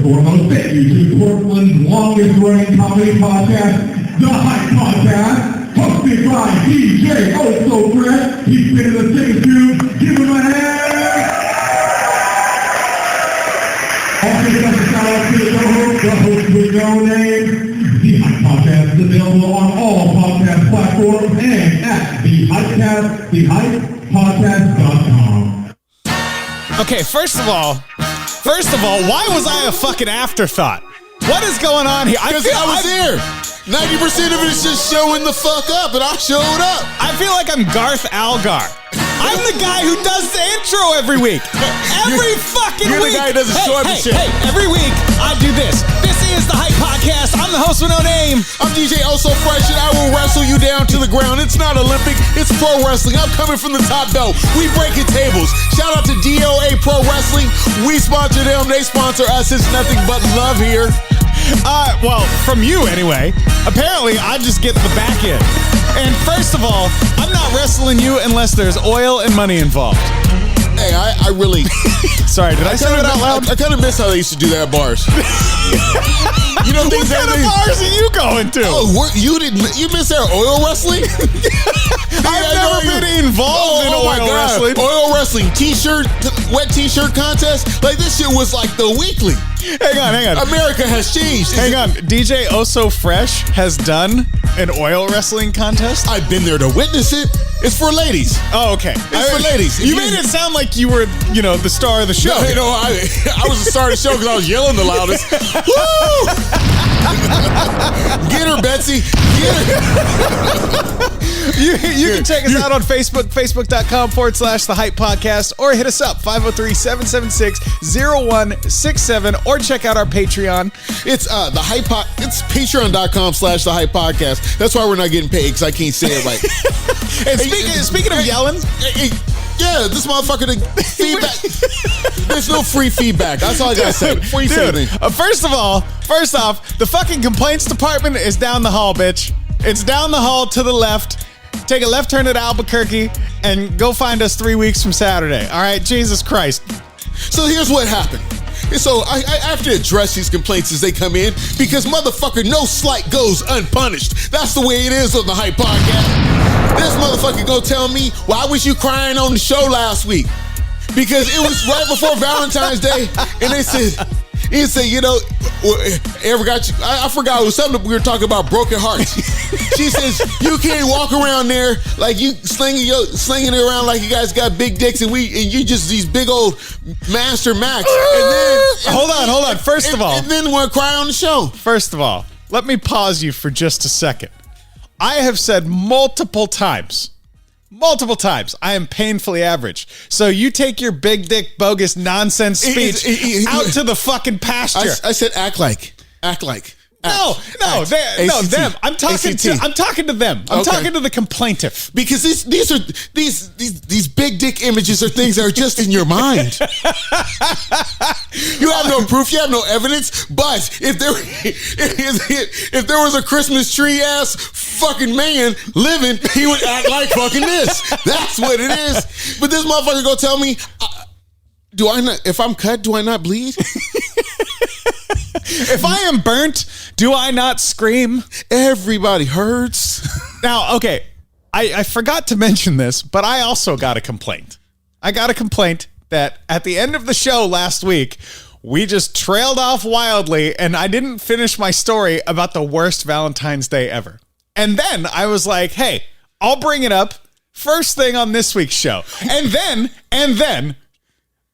foremost, thank you to Portland's longest-running comedy podcast, The Hype Podcast, hosted by DJ Oh So Fresh. He's been in the same tube. Give him a hand. Also, give us a shout-out to the host with no name. The Hype Podcast is available on all podcast platforms and at The Hypecast, thehypepodcast.com. Okay, first of all, why was I a fucking afterthought? What is going on here? Because I was here. 90% of it is just showing the fuck up, and I showed up. I feel like I'm Garth Algar. I'm the guy who does the intro every week. Every fucking week. You're the guy who doesn't show up and shit. Hey, every week I do this. This is the Hype Podcast. I'm the host with no name. I'm DJ Oh So Fresh, and I will wrestle you down to the ground. It's not Olympic, it's pro wrestling. I'm coming from the top, though. We breaking tables. Shout out to DOA Pro Wrestling. We sponsor them. They sponsor us. It's nothing but love here. Well, from you anyway. Apparently, I just get the back end. And first of all, I'm not wrestling you unless there's oil and money involved. Hey, I really... Sorry, did I say that out loud? I kind of miss how they used to do that at bars. You know, what kind of bars are you going to? Oh, you miss our oil wrestling? I've never been involved in oil wrestling. Oil wrestling, wet t-shirt contest. Like, this shit was like the weekly. Hang on. America has changed. Hang on. DJ Oh So Fresh has done an oil wrestling contest? I've been there to witness it. It's for ladies. Oh, okay. It's for ladies. You made it sound like you were, the star of the show. No, I was the star of the show because I was yelling the loudest. Woo! Get her, Betsy. Get her. You can check us out on Facebook, facebook.com/The Hype Podcast, or hit us up, 503-776-0167, or check out our Patreon. It's the Hype It's patreon.com/The Hype Podcast. That's why we're not getting paid, because I can't say it right. And speaking of yelling, yeah, this motherfucker, the feedback. There's no free feedback. That's all I gotta say. Free feedback. First off, the fucking complaints department is down the hall, bitch. It's down the hall to the left. Take a left turn at Albuquerque and go find us 3 weeks from Saturday. All right, Jesus Christ. So here's what happened. So I have to address these complaints as they come in, because motherfucker, no slight goes unpunished. That's the way it is on the Hype Podcast. This motherfucker gonna tell me, why was you crying on the show last week? Because it was right before Valentine's Day, and they said, I forgot, it was something we were talking about, broken hearts. She says, you can't walk around there like you slinging it around like you guys got big dicks, and you just these big old Master Max. And then hold on. First of all, and then want to cry on the show. First of all, let me pause you for just a second. I have said multiple times, I am painfully average. So you take your big dick bogus nonsense speech out to the fucking pasture. I said act like. No, them. I'm talking to them. I'm talking to the complainant. Because these big dick images are things that are just in your mind. You have no proof, you have no evidence. But if there was a Christmas tree ass fucking man living, he would act like fucking this. That's what it is. But this motherfucker gonna tell me, if I'm cut, do I not bleed? If I am burnt, do I not scream? Everybody hurts. Now, okay, I forgot to mention this, but I also got a complaint. I got a complaint that at the end of the show last week, we just trailed off wildly, and I didn't finish my story about the worst Valentine's Day ever. And then I was like, hey, I'll bring it up first thing on this week's show. And then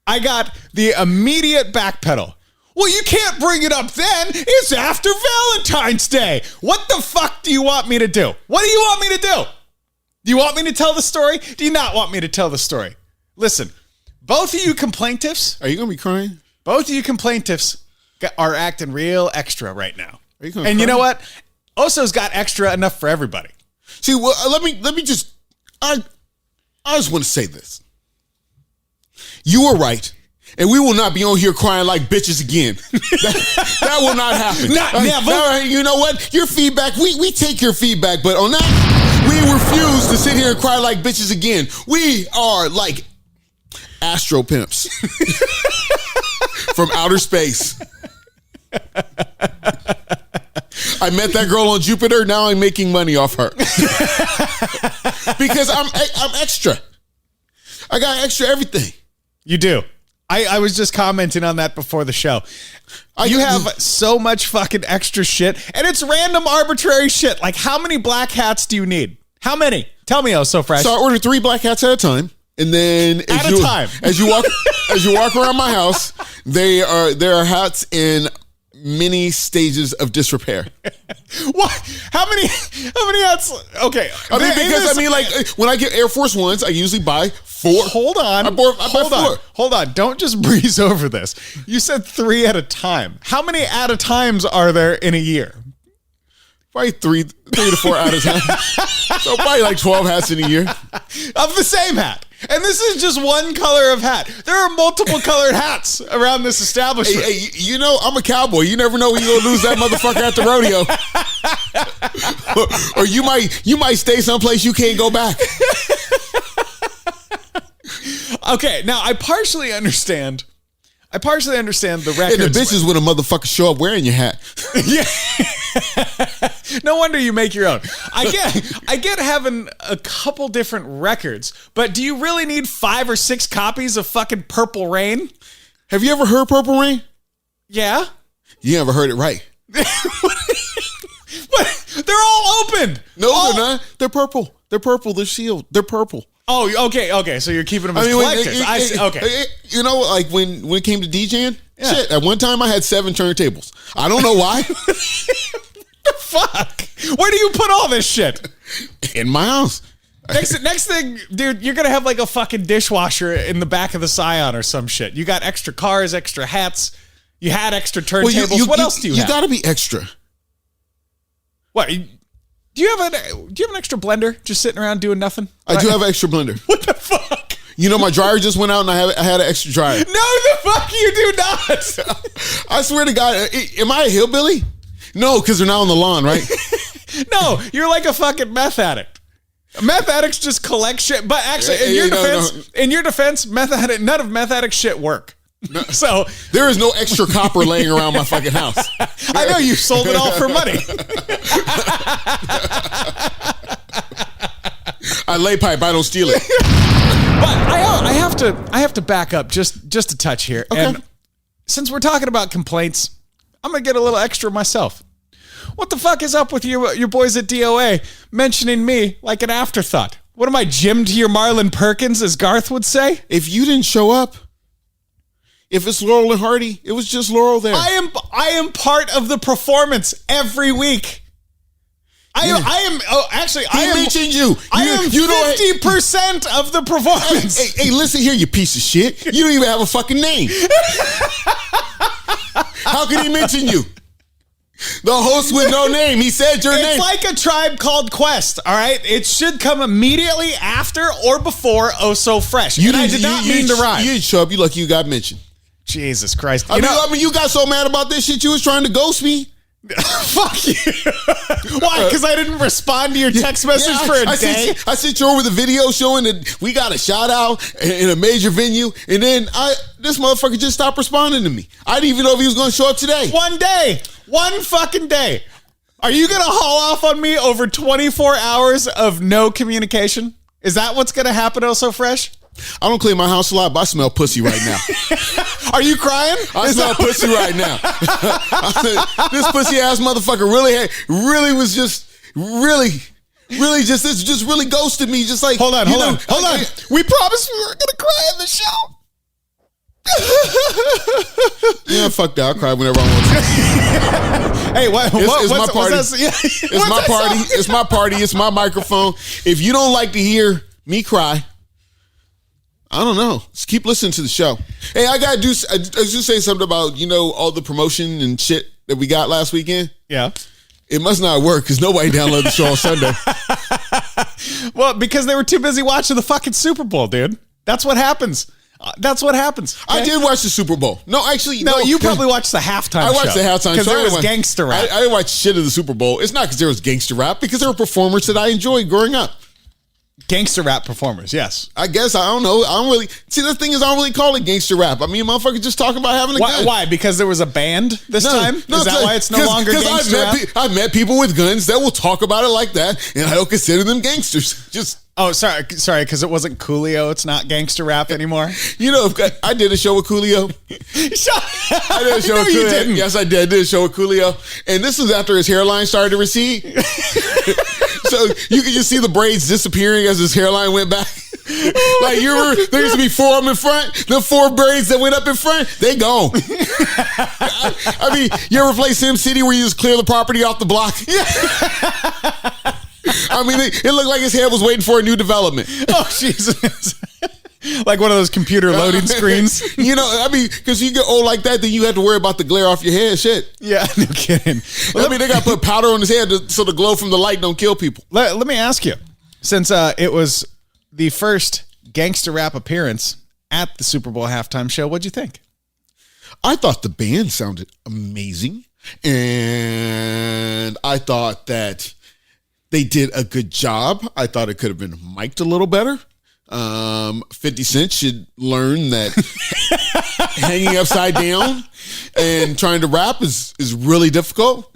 I got the immediate backpedal. Well, you can't bring it up then. It's after Valentine's Day. What the fuck do you want me to do? What do you want me to do? Do you want me to tell the story? Do you not want me to tell the story? Listen, both of you complaintiffs. Are you going to be crying? Both of you complaintiffs are acting real extra right now. Are you going to And cry? you know what? Oso's got extra enough for everybody. See, well, let me just, I just want to say this. You were right. And we will not be on here crying like bitches again. That will not happen. Never. You know what? Your feedback, we take your feedback, but on that, we refuse to sit here and cry like bitches again. We are like astro pimps from outer space. I met that girl on Jupiter. Now I'm making money off her because I'm extra. I got extra everything. You do. I was just commenting on that before the show. You have so much fucking extra shit, and it's random, arbitrary shit. Like, how many black hats do you need? How many? Tell me, Oh So Fresh. So I ordered 3 black hats at a time, and then as you walk around my house, there are hats in many stages of disrepair. What? How many hats? Okay. Like when I get Air Force Ones, I usually buy 4. Hold on. I buy 4. Hold on. Don't just breeze over this. You said 3 at a time. How many at a times are there in a year? Probably 3 to 4 at a time. So probably like 12 hats in a year. Of the same hat. And this is just one color of hat. There are multiple colored hats around this establishment. Hey, you know, I'm a cowboy. You never know when you're going to lose that motherfucker at the rodeo. Or you might stay someplace you can't go back. Okay, now I partially understand the records. And the bitches when a motherfucker show up wearing your hat. Yeah. No wonder you make your own. I get having a couple different records, but do you really need 5 or 6 copies of fucking Purple Rain? Have you ever heard Purple Rain? Yeah. You never heard it right. But they're all open. No, they're not. They're purple. They're purple. They're sealed. They're purple. Oh, okay. So you're keeping them as collectors. I see. Okay. You know, like when it came to DJing, shit, at one time I had 7 turntables. I don't know why. Fuck. Where do you put all this shit? In my house. Next thing, dude, you're going to have like a fucking dishwasher in the back of the Scion or some shit. You got extra cars, extra hats. You had extra turntables. What else do you have? You got to be extra. What? Do you have an extra blender just sitting around doing nothing? I do have an extra blender. What the fuck? You know, my dryer just went out and I had an extra dryer. No, the fuck you do not. I swear to God, am I a hillbilly? No, because they're not on the lawn, right? No, you're like a fucking meth addict. Meth addicts just collect shit. But actually, in your defense, none of meth addict shit work. No. So there is no extra copper laying around my fucking house. I know you sold it all for money. I lay pipe. I don't steal it. But I have to back up just a touch here. Okay. And since we're talking about complaints, I'm gonna get a little extra myself. What the fuck is up with your boys at DOA mentioning me like an afterthought? What am I, Jim to your Marlon Perkins, as Garth would say? If you didn't show up, if it's Laurel and Hardy, it was just Laurel there. I am part of the performance every week. I mentioned you. I am 50% of the performance. Hey, listen here, you piece of shit. You don't even have a fucking name. How could he mention you? The host with no name. He said your name. It's like a Tribe Called Quest, all right? It should come immediately after or before Oh So Fresh. I did not mean to rhyme. You didn't show up. You lucky you got mentioned. Jesus Christ. I mean, you got so mad about this shit, you was trying to ghost me. Fuck you. Why? Because I didn't respond to your text message for a day? I sent you over the video showing that we got a shout out in a major venue, and then this motherfucker just stopped responding to me. I didn't even know if he was going to show up today. One fucking day. Are you going to haul off on me over 24 hours of no communication? Is that what's going to happen, Oh So Fresh? I don't clean my house a lot, but I smell pussy right now. Are you crying? I smell pussy right now. This pussy ass motherfucker really was just really ghosted me. Just like, hold on. We promised we weren't gonna cry in the show. Yeah, fuck that. I'll cry whenever I want to. Hey, it's my party. It's my party. It's my party. It's my microphone. If you don't like to hear me cry, I don't know. Just keep listening to the show. Hey, I just say something about, all the promotion and shit that we got last weekend. Yeah. It must not work because nobody downloaded the show on Sunday. Well, because they were too busy watching the fucking Super Bowl, dude. That's what happens. Okay? I did watch the Super Bowl. No, actually, no. You probably watched the halftime show. I watched the halftime show. Because there was gangster rap. I didn't watch shit of the Super Bowl. It's not because there was gangster rap, because there were performers that I enjoyed growing up. Gangster rap performers, yes. I guess, I don't know. I don't really see. The thing is, I don't really call it gangster rap. I mean, motherfuckers just talking about having a gun. Why? Because there was a band this time? Is that why it's no longer gangster rap? I've met people with guns that will talk about it like that, and I don't consider them gangsters. Just sorry, because it wasn't Coolio. It's not gangster rap anymore. You know, I did a show with Coolio. I did a show with Coolio. You didn't. Yes, I did. I did a show with Coolio, and this was after his hairline started to recede. So you could just see the braids disappearing as his hairline went back. Like, you remember, there used to be 4 of them in front. The 4 braids that went up in front, they gone. I mean, you ever play Sim City where you just clear the property off the block? I mean, it looked like his head was waiting for a new development. Oh, Jesus. Like one of those computer loading screens. You know, I mean, because you get old like that, then you have to worry about the glare off your head. Shit. Yeah, no kidding. I mean, they got to put powder on his head so the glow from the light don't kill people. Let me ask you, since it was the first gangster rap appearance at the Super Bowl halftime show, what'd you think? I thought the band sounded amazing. And I thought that they did a good job. I thought it could have been mic'd a little better. 50 Cent should learn that hanging upside down and trying to rap is really difficult.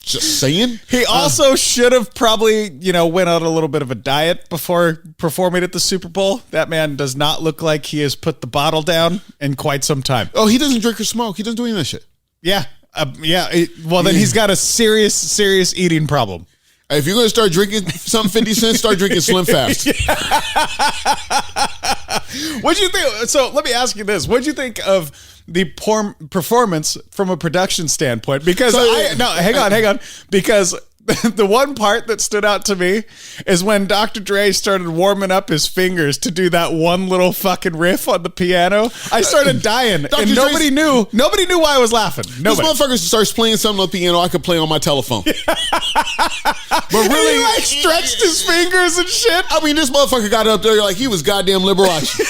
Just saying. He also should have probably, went on a little bit of a diet before performing at the Super Bowl. That man does not look like he has put the bottle down in quite some time. Oh, he doesn't drink or smoke. He doesn't do any of that shit. Yeah. Well, then he's got a serious eating problem. If you're going to start drinking some 50 Cent, start drinking Slim Fast. What'd you think? So let me ask you this. What'd you think of the performance from a production standpoint? Because hang on. Because the one part that stood out to me is when Dr. Dre started warming up his fingers to do that one little fucking riff on the piano. I started dying, and nobody knew why I was laughing. Nobody. This motherfucker starts playing something on the piano I could play on my telephone. But really, and he stretched his fingers and shit. I mean, this motherfucker got up there like he was goddamn Liberace.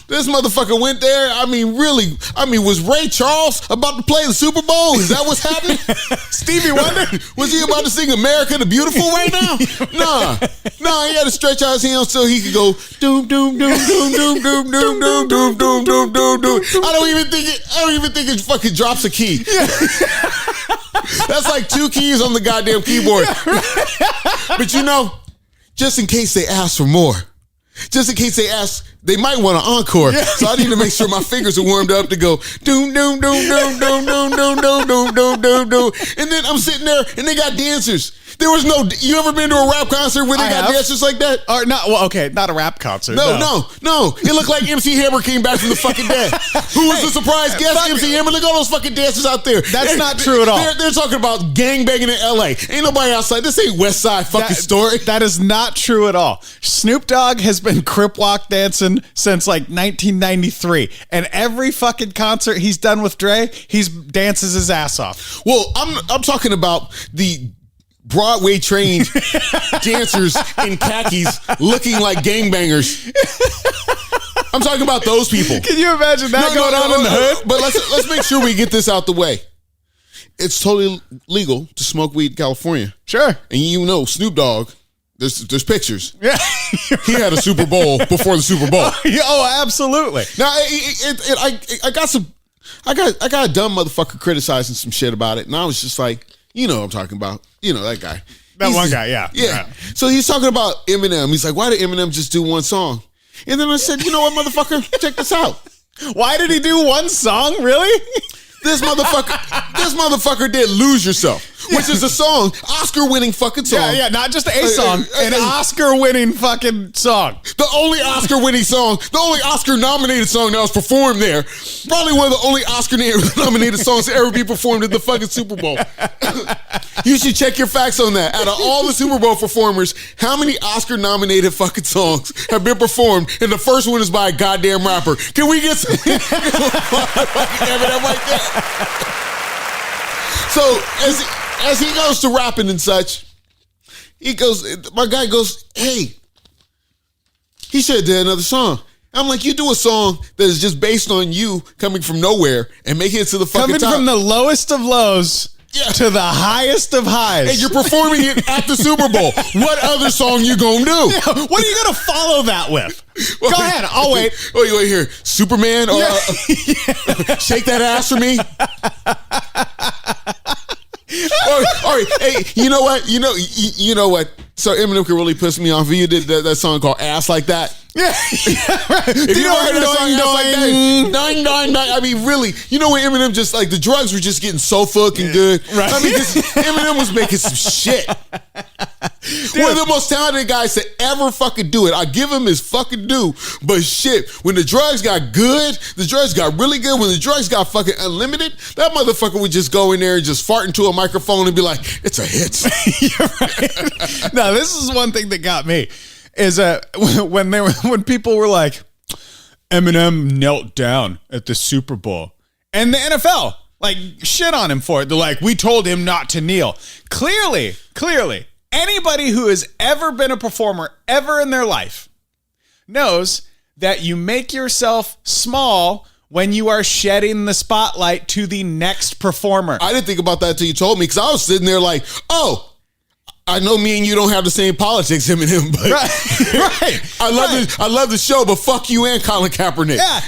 This motherfucker went there. Was Ray Charles about to play the Super Bowl? Is that what's happening? Stevie Wonder? Was he about to sing America the Beautiful right now? Nah, he had to stretch out his hands so he could go doom doom doom doom doom doom doom doom doom doom doom doom doom. I don't even think it fucking drops a key. That's like 2 keys on the goddamn keyboard. But just in case they ask for more. Just in case they ask, they might want an encore. Yeah. So I need to make sure my fingers are warmed up to go doom doom doom doom doom doom doom doom doom doom doom doom. And then I'm sitting there and they got dancers. There was no. You ever been to a rap concert where they got dancers like that? Or not? Well, okay, not a rap concert. No. It looked like MC Hammer came back from the fucking dead. Who was the surprise guest? MC Hammer. Look at all those fucking dancers out there. That's not true at all. They're talking about gangbanging in L.A. Ain't nobody outside. This ain't West Side fucking story. That is not true at all. Snoop Dogg has been crip walk dancing since like 1993, and every fucking concert he's done with Dre, he dances his ass off. Well, I'm talking about the Broadway trained dancers in khakis looking like gangbangers. I'm talking about those people. Can you imagine that going on in the hood? But let's make sure we get this out the way. It's totally legal to smoke weed in California. Sure. And Snoop Dogg, there's pictures. Yeah. He had a Super Bowl before the Super Bowl. Oh, absolutely. Now I got a dumb motherfucker criticizing some shit about it, and I was just like, what I'm talking about. That guy. That one guy, yeah. Yeah. So he's talking about Eminem. He's like, why did Eminem just do one song? And then I said, you know what, motherfucker? Check this out. Why did he do one song? Really? This motherfucker did Lose Yourself, which is a song, Oscar-winning fucking song. Yeah, not just a song, an Oscar-winning fucking song. The only Oscar-winning song, the only Oscar-nominated song that was performed there. Probably one of the only Oscar-nominated songs to ever be performed at the fucking Super Bowl. You should check your facts on that. Out of all the Super Bowl performers, how many Oscar-nominated fucking songs have been performed? And the first one is by a goddamn rapper. Can we get some Eminem like that? So as he goes to rapping and such, my guy goes, hey, he should have done another song. I'm like, you do a song that is just based on you coming from nowhere and make it to the fucking top. Coming from the lowest of lows to the highest of highs. And you're performing it at the Super Bowl. What other song you gonna do? Yeah, what are you gonna follow that with? Go ahead, I'll wait. Oh, you wait here, Superman? Or Shake That Ass for me. All right, hey, you know what? You know what? So Eminem could really piss me off if you did that song called "Ass Like That." Yeah, right. If you ever heard that song, "Ass Like That," ding. I mean, really, you know when Eminem just like the drugs were just getting so fucking good. Right. I mean, Eminem was making some shit. One of the most talented guys to ever fucking do it. I give him his fucking due. But shit, when the drugs got good, the drugs got really good. When the drugs got fucking unlimited, that motherfucker would just go in there and just fart into a microphone and be like, "It's a hit." You're right. Now, this is one thing that got me is when people were like, Eminem knelt down at the Super Bowl, and the NFL like shit on him for it. They're like, we told him not to kneel. Clearly, anybody who has ever been a performer ever in their life knows that you make yourself small when you are shedding the spotlight to the next performer. I didn't think about that until you told me, because I was sitting there like, oh, I know me and you don't have the same politics, Eminem, but right. I love the show, but fuck you and Colin Kaepernick. Yeah,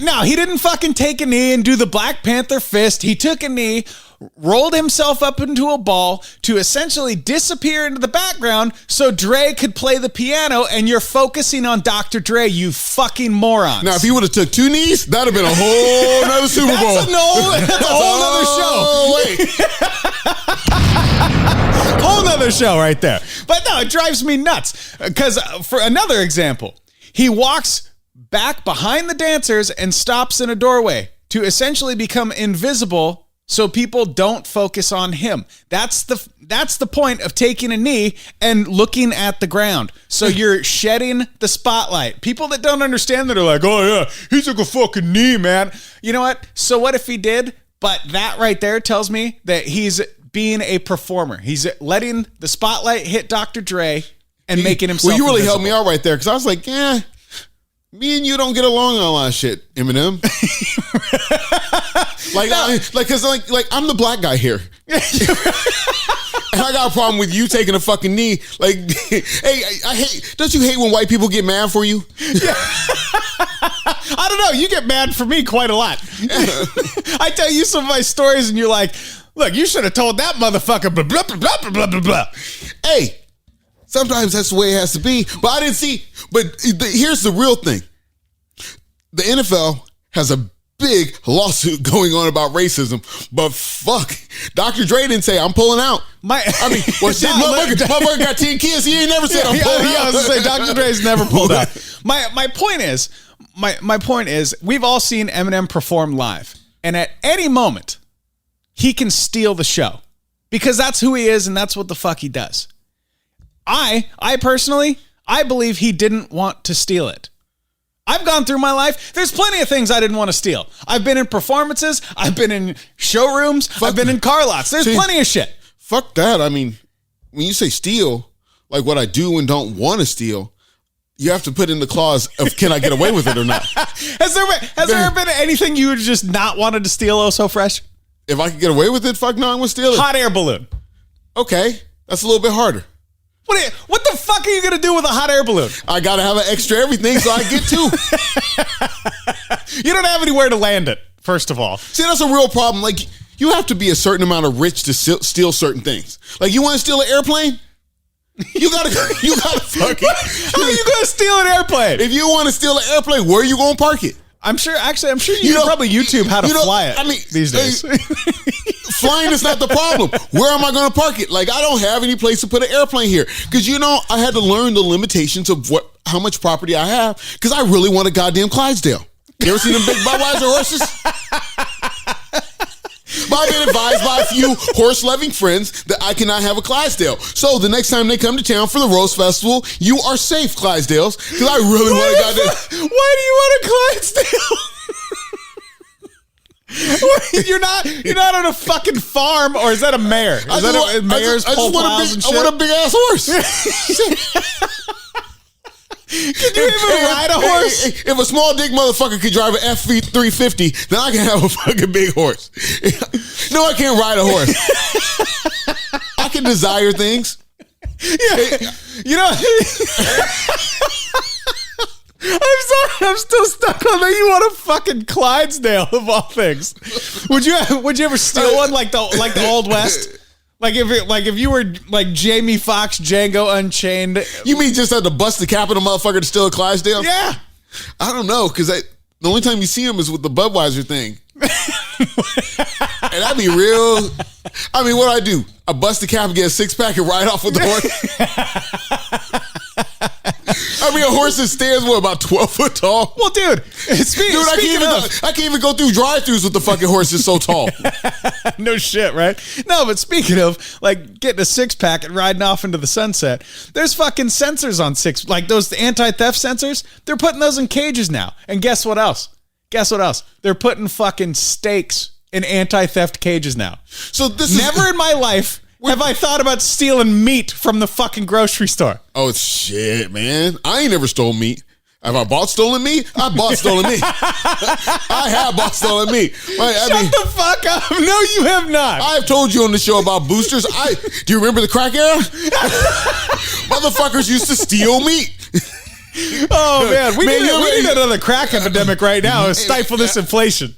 no, he didn't fucking take a knee and do the Black Panther fist. He took a knee, rolled himself up into a ball to essentially disappear into the background so Dre could play the piano, and you're focusing on Dr. Dre, you fucking morons. Now, if he would have took 2 knees, that'd have been a whole nother Super Bowl. That's a whole nother show. Whole nother show right there. But no, it drives me nuts. Because for another example, he walks back behind the dancers and stops in a doorway to essentially become invisible so people don't focus on him. That's the point of taking a knee and looking at the ground. So you're shedding the spotlight. People that don't understand that are like, oh yeah, he took a fucking knee, man. You know what? So what if he did? But that right there tells me that he's being a performer. He's letting the spotlight hit Dr. Dre and making himself Well, you really invisible. helped me out right there, because I was like, yeah, me and you don't get along on a lot of shit, Eminem. Like I'm the black guy here. And I got a problem with you taking a fucking knee. Like, hey, I hate, don't you hate when white people get mad for you? Yeah. I don't know. You get mad for me quite a lot. I tell you some of my stories and you're like, look, you should have told that motherfucker blah, blah, blah, blah, blah, blah, blah. Hey, sometimes that's the way it has to be. But I didn't see, here's the real thing. The NFL has a big lawsuit going on about racism, but fuck, Dr. Dre didn't say I'm pulling out. Motherfucker got 10 kids. He ain't never said I'm pulling out. I was gonna say Dr. Dre's never pulled out. My point is, we've all seen Eminem perform live, and at any moment, he can steal the show because that's who he is and that's what the fuck he does. I personally, I believe he didn't want to steal it. I've gone through my life. There's plenty of things I didn't want to steal. I've been in performances. I've been in showrooms. I've been in car lots. There's plenty of shit. Fuck that. I mean, when you say steal, like what I do and don't want to steal, you have to put in the clause of can I get away with it or not? Has there ever been anything you would just not wanted to steal, Oh So Fresh? If I could get away with it, fuck no, I'm going to steal it. Hot air balloon. Okay. That's a little bit harder. What the fuck are you going to do with a hot air balloon? I got to have an extra everything so I get 2. You don't have anywhere to land it, first of all. See, that's a real problem. Like, you have to be a certain amount of rich to steal certain things. Like, you want to steal an airplane? You gotta fucking. How are you going to steal an airplane? If you want to steal an airplane, where are you going to park it? I'm sure you can probably YouTube how to fly it. I mean, these days. Flying is not the problem. Where am I going to park it? Like, I don't have any place to put an airplane here. Because, I had to learn the limitations of how much property I have. Because I really want a goddamn Clydesdale. You ever seen them big Budweiser horses? But I've been advised by a few horse-loving friends that I cannot have a Clydesdale. So the next time they come to town for the Rose Festival, you are safe, Clydesdales. Because I really want a goddamn... Why do you want a Clydesdale? You're not on a fucking farm, or is that a mare? Is that a mare's pole piles and shit? I want a big ass horse. you even ride a horse? If a small dick motherfucker could drive an F350, then I can have a fucking big horse. No, I can't ride a horse. I can desire things. Yeah. You know, I'm still stuck on that. You want a fucking Clydesdale of all things. Would you ever steal one like the Old West? Like if you were like Jamie Foxx, Django Unchained. You mean just have to bust the cap of a motherfucker to steal a Clydesdale? Yeah. I don't know, because the only time you see him is with the Budweiser thing. And that'd be real. I mean, what do? I bust the cap and get a 6-pack and ride off with the horse? I mean, a horse that stands, about 12 foot tall? Well, dude, I can't even go through drive-thrus with the fucking horse. It's so tall. No shit, right? No, but speaking of, like, getting a 6-pack and riding off into the sunset, there's fucking sensors on like those anti-theft sensors. They're putting those in cages now. And guess what else? They're putting fucking stakes in anti-theft cages now. So never in my life have I thought about stealing meat from the fucking grocery store. Oh, shit, man. I ain't never stole meat. Have I bought stolen meat? I bought stolen meat. I have bought stolen meat. Shut the fuck up. No, you have not. I've told you on the show about boosters. Do you remember the crack era? Motherfuckers used to steal meat. Oh, man. We need another crack epidemic right now to stifle this inflation.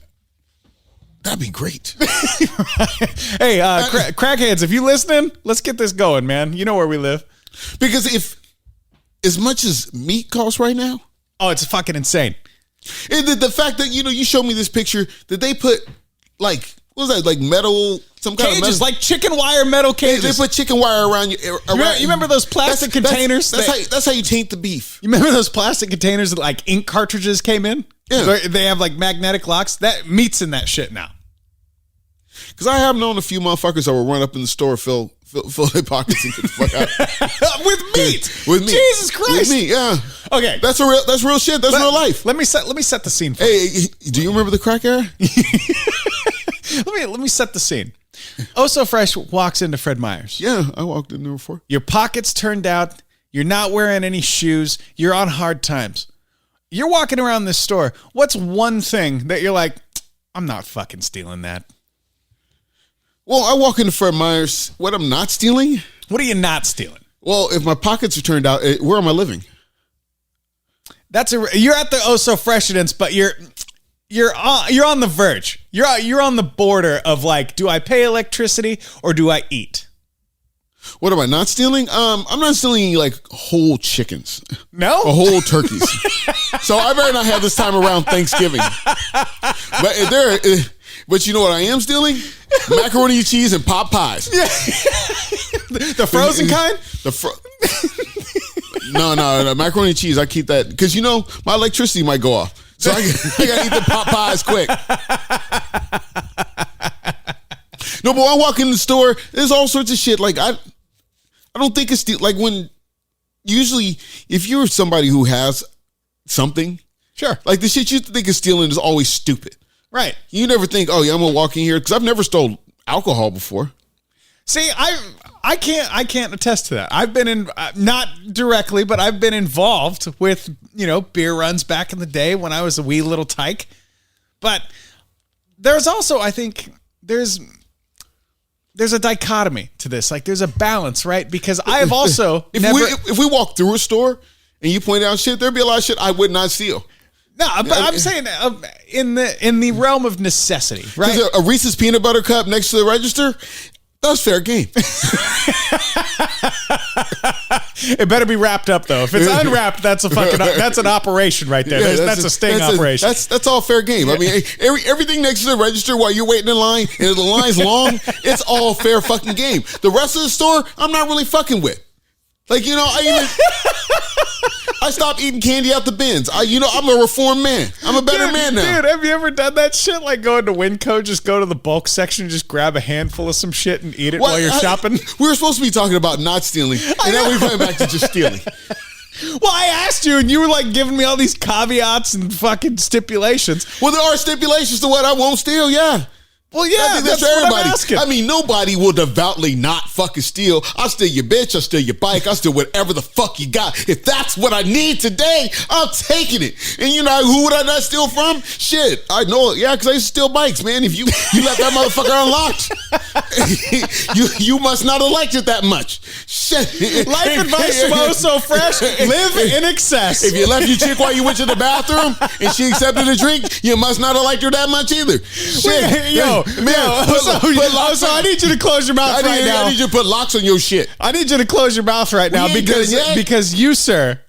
That'd be great. Hey, crackheads, if you listening, let's get this going, man. You know where we live. Because as much as meat costs right now. Oh, it's fucking insane. And the fact that, you showed me this picture that they put, like, what was that, like metal, some kind cages, of metal? like chicken wire metal cages. They put chicken wire around you. You remember those plastic containers? That's how you taint the beef. You remember those plastic containers that, like, ink cartridges came in? Yeah. They have, like, magnetic locks. That meat's in that shit now. Because I have known a few motherfuckers that will run up in the store, fill their pockets and get the fuck out. With meat. With meat. Jesus Christ. With meat, yeah. Okay. That's real shit. That's real life. Let me set the scene for you. Hey, do you remember the crack era? Let me set the scene. Oh So Fresh walks into Fred Meyer's. Yeah, I walked in there before. Your pocket's turned out. You're not wearing any shoes. You're on hard times. You're walking around this store. What's one thing that you're like, I'm not fucking stealing that? Well, I walk into Fred Meyer's. What I'm not stealing? What are you not stealing? Well, if my pockets are turned out, where am I living? You're at the Oh So Fresh-idence, but you're on the verge. You're on the border of, like, do I pay electricity or do I eat? What am I not stealing? I'm not stealing, like, whole chickens. No? Or whole turkeys. So I better not have this time around Thanksgiving. But you know what I am stealing? Macaroni and cheese and pot pies. Yeah. The frozen kind? No, macaroni and cheese. I keep that because my electricity might go off, so I gotta eat the pot pies quick. No, but when I walk in the store, there's all sorts of shit. Like I don't think it's like when usually if you're somebody who has something, sure, like the shit you think is stealing is always stupid. Right. You never think, oh yeah, I'm gonna walk in here because I've never stole alcohol before. See, I can't attest to that. I've been in not directly, but I've been involved with beer runs back in the day when I was a wee little tyke. But there's also, I think, there's a dichotomy to this. Like there's a balance, right? Because I have also if we walk through a store and you point out shit, there'd be a lot of shit I would not steal. No, but I'm saying in the realm of necessity, right? A Reese's peanut butter cup next to the register, that's fair game. It better be wrapped up though. If it's unwrapped, that's an operation right there. Yeah, that's a sting operation. That's all fair game. Yeah. I mean, everything next to the register while you're waiting in line, and if the line's long, it's all fair fucking game. The rest of the store, I'm not really fucking with. Like, I stopped eating candy out the bins. I'm a reformed man. I'm a better man now. Dude, have you ever done that shit? Like going to Winco, just go to the bulk section and just grab a handful of some shit and eat it while you're shopping? We were supposed to be talking about not stealing, and now we're going back to just stealing. Well, I asked you, and you were like giving me all these caveats and fucking stipulations. Well, there are stipulations to what I won't steal, yeah. Well, yeah, I think that's that's for what I'm everybody. asking. I mean, nobody will devoutly not fucking steal. I'll steal your bitch. I'll steal your bike. I'll steal whatever the fuck you got. If that's what I need today, I'm taking it. And you know who would I not steal from? Shit, I know it. Yeah, because I used to steal bikes, man. If you left that motherfucker unlocked, you must not have liked it that much. Shit. Life advice from Oh So Fresh: live in excess. If you left your chick while you went to the bathroom and she accepted a drink, you must not have liked her that much either. Shit. Yo, man. So I need you to close your mouth right now. I need you to put locks on your shit. I need you to close your mouth right now because you, sir,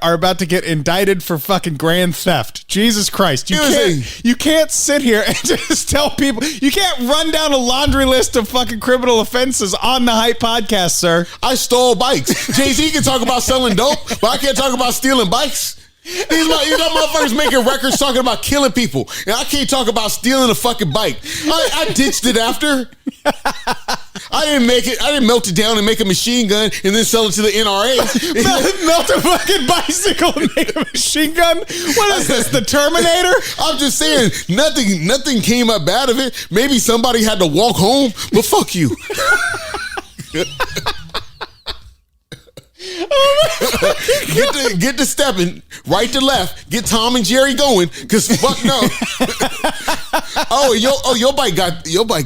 are about to get indicted for fucking grand theft. Jesus Christ. You can't sit here and just tell people. You can't run down a laundry list of fucking criminal offenses on the Hype Podcast, sir. I stole bikes. Jay-Z can talk about selling dope, but I can't talk about stealing bikes. You got motherfuckers making records talking about killing people, and I can't talk about stealing a fucking bike. I ditched it after. I didn't make it. I didn't melt it down and make a machine gun and then sell it to the NRA. Melt a fucking bicycle and make a machine gun? What is this, the Terminator? I'm just saying, nothing came up bad of it. Maybe somebody had to walk home, but fuck you. Get to stepping right to left. Get Tom and Jerry going, cause fuck no. Your bike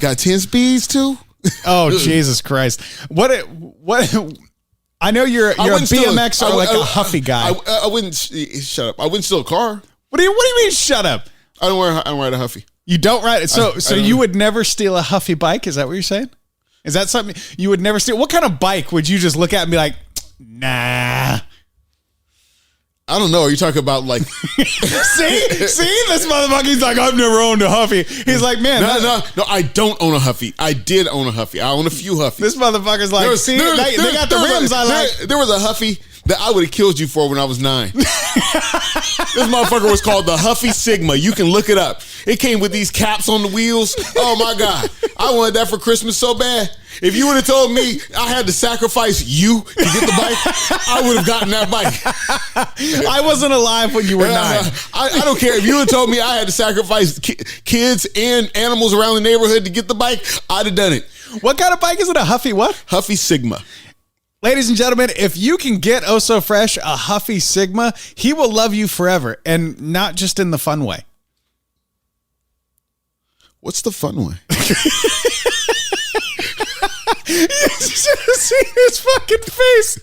got 10 speeds too. Oh Jesus Christ! What? I know you're a BMX or like a Huffy guy. I wouldn't shut up. I wouldn't steal a car. What do you mean? Shut up! I don't ride a Huffy. You don't ride it. So you would never steal a Huffy bike? Is that what you're saying? Is that something you would never steal? What kind of bike would you just look at and be like, nah? I don't know. Are you talking about like? see, this motherfucker's like, I've never owned a Huffy. He's like, man, no, I don't own a Huffy. I did own a Huffy. I own a few Huffies. This motherfucker's like, they got the rims I like. There was a Huffy that I would have killed you for when I was 9. This motherfucker was called the Huffy Sigma. You can look it up. It came with these caps on the wheels. Oh my God. I wanted that for Christmas so bad. If you would have told me I had to sacrifice you to get the bike, I would have gotten that bike. I wasn't alive when you were 9. I don't care. If you would have told me I had to sacrifice kids and animals around the neighborhood to get the bike, I'd have done it. What kind of bike is it? A Huffy what? Huffy Sigma. Ladies and gentlemen, if you can get Oh So Fresh a Huffy Sigma, he will love you forever, and not just in the fun way. What's the fun way? You should have seen his fucking face.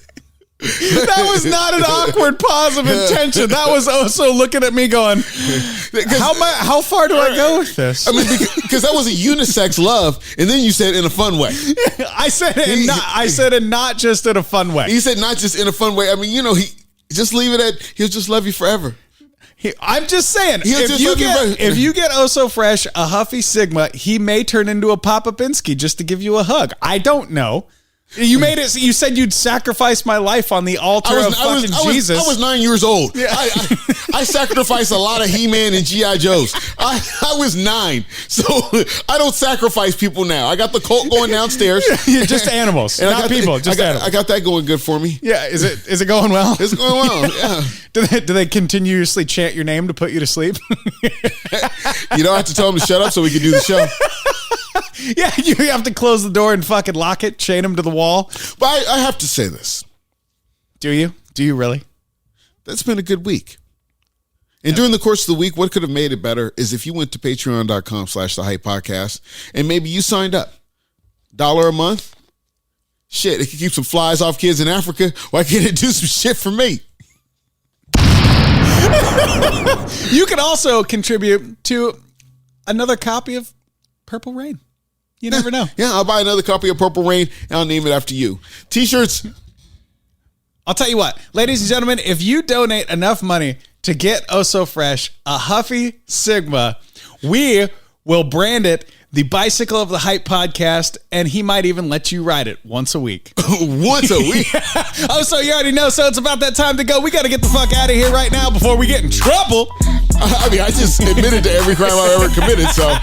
That was not an awkward pause of intention. That was also looking at me going, how far do I go with this? I mean, because that was a unisex love, and then you said in a fun way. I said it not just in a fun way. He said not just in a fun way. I mean, he just leave it at he'll just love you forever. I'm just saying, if you get Oh So Fresh a Huffy Sigma, he may turn into a Papa Pinsky just to give you a hug. I don't know. You made it. You said you'd sacrifice my life on the altar of fucking Jesus. I was 9 years old. Yeah. I sacrificed a lot of He-Man and G.I. Joes. I was 9, so I don't sacrifice people now. I got the cult going downstairs. Just animals, and not people. Just animals. I got that going good for me. Yeah, is it going well? It's going well. Yeah. Do they continuously chant your name to put you to sleep? You don't have to tell them to shut up so we can do the show. Yeah, you have to close the door and fucking lock it, chain them to the wall. But I have to say this. Do you? Do you really? That's been a good week. And during the course of the week, what could have made it better is if you went to patreon.com/the Hype Podcast and maybe you signed up. $1 a month? Shit, it could keep some flies off kids in Africa. Why can't it do some shit for me? You can also contribute to another copy of Purple Rain. You never know. Yeah, I'll buy another copy of Purple Rain and I'll name it after you. T-shirts. I'll tell you what, ladies and gentlemen, if you donate enough money to get Oh So Fresh a Huffy Sigma, we will brand it the Bicycle of the Hype Podcast, and he might even let you ride it once a week. Once a week? Oh, so you already know. So it's about that time to go. We got to get the fuck out of here right now before we get in trouble. I mean, I just admitted to every crime I've ever committed, so.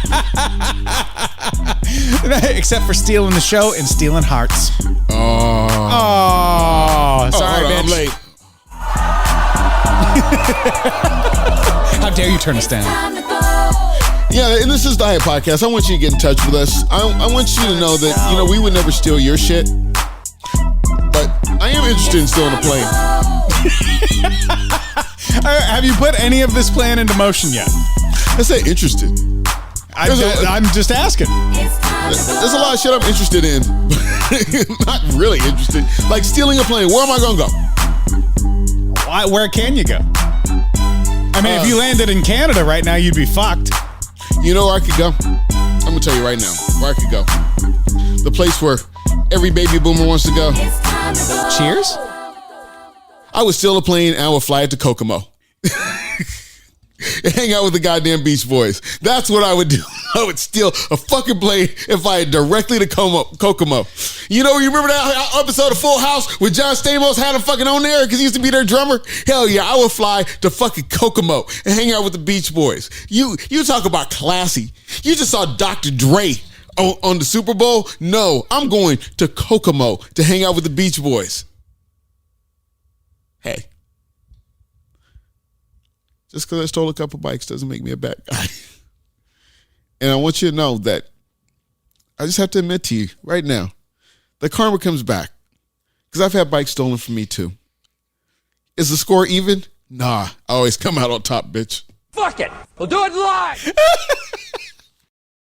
Except for stealing the show and stealing hearts. Oh, sorry, bitch. I'm late. How dare you turn us down? Yeah, and this is the Hype Podcast. I want you to get in touch with us. I want you to know that, you know, we would never steal your shit. But I am interested in stealing a plane. Have you put any of this plan into motion yet? I say interested. I'm just asking. There's a lot of shit I'm interested in. Not really interested. Like stealing a plane. Where am I going to go? Where can you go? I mean, if you landed in Canada right now, you'd be fucked. You know where I could go? I'm going to tell you right now where I could go. The place where every baby boomer wants to go. Cheers? I would steal a plane and I would fly it to Kokomo. And hang out with the goddamn Beach Boys. That's what I would do. I would steal a fucking plane and fly it directly to Kokomo. You remember that episode of Full House where John Stamos had him fucking on there because he used to be their drummer? Hell yeah, I would fly to fucking Kokomo and hang out with the Beach Boys. You talk about classy. You just saw Dr. Dre on the Super Bowl? No, I'm going to Kokomo to hang out with the Beach Boys. Hey. Just because I stole a couple bikes doesn't make me a bad guy. And I want you to know that I just have to admit to you right now that karma comes back. Because I've had bikes stolen from me too. Is the score even? Nah, I always come out on top, bitch. Fuck it. We'll do it live.